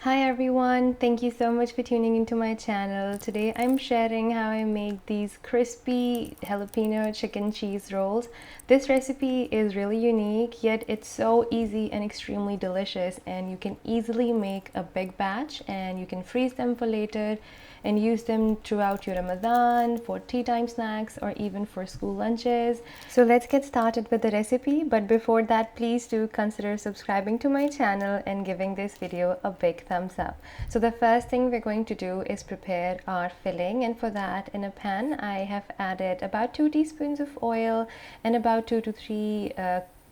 Hi everyone, thank you so much for tuning into my channel. Today I'm sharing how I make these crispy jalapeno chicken cheese rolls. This recipe is really unique, yet it's so easy and extremely delicious, and you can easily make a big batch and you can freeze them for later and use them throughout your Ramadan, for tea time snacks, or even for school lunches. So let's get started with the recipe, but before that, please do consider subscribing to my channel and giving this video a big thumbs up. So the first thing we're going to do is prepare our filling, and for that, in a pan I have added about 2 teaspoons of oil and about 2 to 3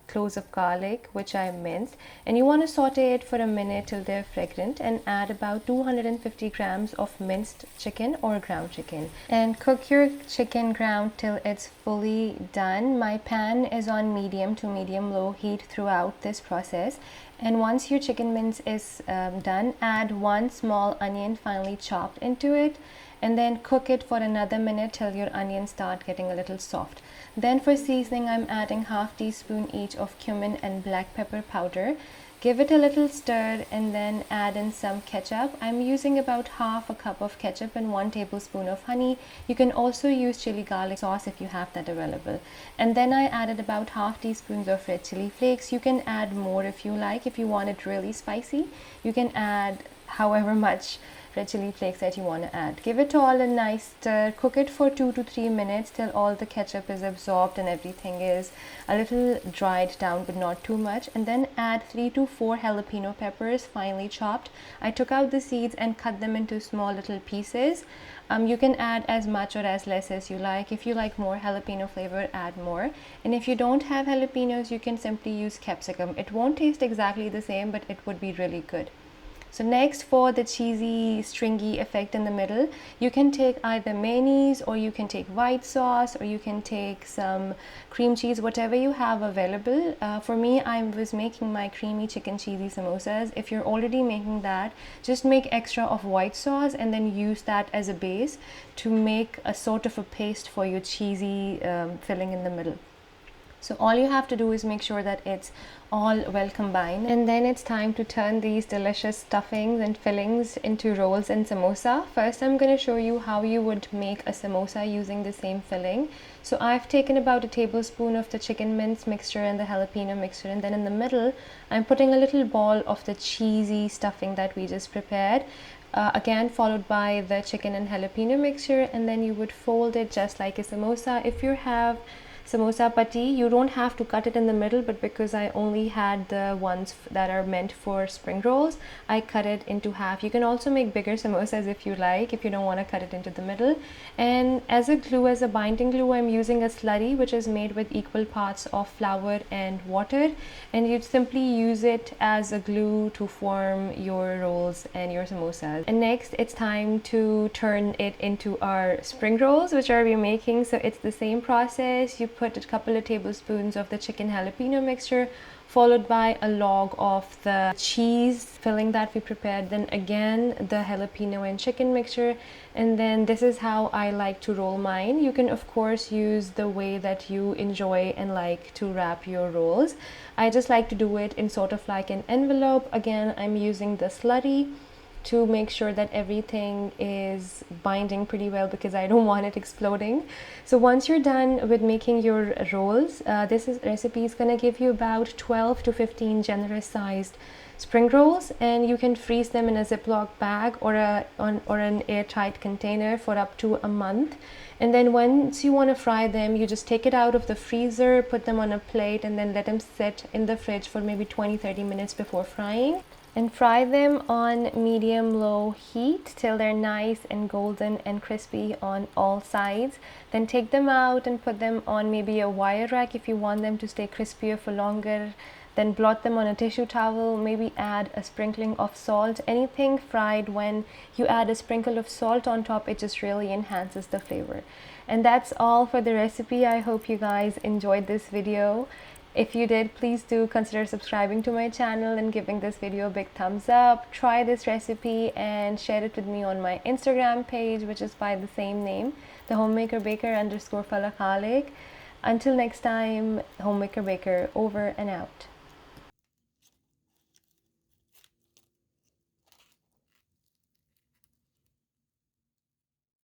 cloves of garlic, which I minced, and you want to saute it for a minute till they're fragrant, and add about 250 grams of minced chicken or ground chicken, and cook your chicken ground till it's fully done. My pan is on medium to medium low heat throughout this process, and once your chicken mince is done, add 1 small onion finely chopped into it, and then cook it for another minute till your onions start getting a little soft. Then for seasoning, I'm adding half teaspoon each of cumin and black pepper powder. Give it a little stir and then add in some ketchup. I'm using about half a cup of ketchup and 1 tablespoon of honey. You can also use chili garlic sauce if you have that available. And then I added about half teaspoons of red chili flakes. You can add more if you like. If you want it really spicy, you can add however much red chili flakes that you want to add. Give it all a nice stir. Cook it for 2 to 3 minutes till all the ketchup is absorbed and everything is a little dried down, but not too much. And then add 3 to 4 jalapeno peppers finely chopped. I took out the seeds and cut them into small little pieces. You can add as much or as less as you like. If you like more jalapeno flavor, add more. And if you don't have jalapenos, you can simply use capsicum. It won't taste exactly the same, but it would be really good. So next, for the cheesy stringy effect in the middle, you can take either mayonnaise, or you can take white sauce, or you can take some cream cheese, whatever you have available. For me, I was making my creamy chicken cheesy samosas. If you're already making that, just make extra of white sauce and then use that as a base to make a sort of a paste for your cheesy filling in the middle. So all you have to do is make sure that it's all well combined, and then it's time to turn these delicious stuffings and fillings into rolls and samosa. First, I'm going to show you how you would make a samosa using the same filling. So I've taken about a tablespoon of the chicken mince mixture and the jalapeno mixture, and then in the middle I'm putting a little ball of the cheesy stuffing that we just prepared. Again followed by the chicken and jalapeno mixture, and then you would fold it just like a samosa. If you have samosa patti, you don't have to cut it in the middle, but because I only had the ones that are meant for spring rolls, I cut it into half. You can also make bigger samosas if you like, if you don't want to cut it into the middle. And as a glue, as a binding glue, I'm using a slurry which is made with equal parts of flour and water, and you simply use it as a glue to form your rolls and your samosas. And next, it's time to turn it into our spring rolls, which are we making. So it's the same process. You put a couple of tablespoons of the chicken jalapeno mixture, followed by a log of the cheese filling that we prepared, then again the jalapeno and chicken mixture, and then this is how I like to roll mine. You can of course use the way that you enjoy and like to wrap your rolls. I just like to do it in sort of like an envelope. Again, I'm using the slurry to make sure that everything is binding pretty well, because I don't want it exploding. So once you're done with making your rolls, this recipe is gonna give you about 12 to 15 generous sized spring rolls, and you can freeze them in a Ziploc bag or an airtight container for up to a month. And then once you want to fry them, you just take it out of the freezer, put them on a plate, and then let them sit in the fridge for maybe 20-30 minutes before frying. And fry them on medium-low heat till they're nice and golden and crispy on all sides. Then take them out and put them on maybe a wire rack if you want them to stay crispier for longer. Then blot them on a tissue towel, maybe add a sprinkling of salt. Anything fried, when you add a sprinkle of salt on top, it just really enhances the flavor. And that's all for the recipe. I hope you guys enjoyed this video. If you did, please do consider subscribing to my channel and giving this video a big thumbs up. Try this recipe and share it with me on my Instagram page, which is by the same name, the homemakerbaker_falakalik. Until next time, homemaker baker over and out.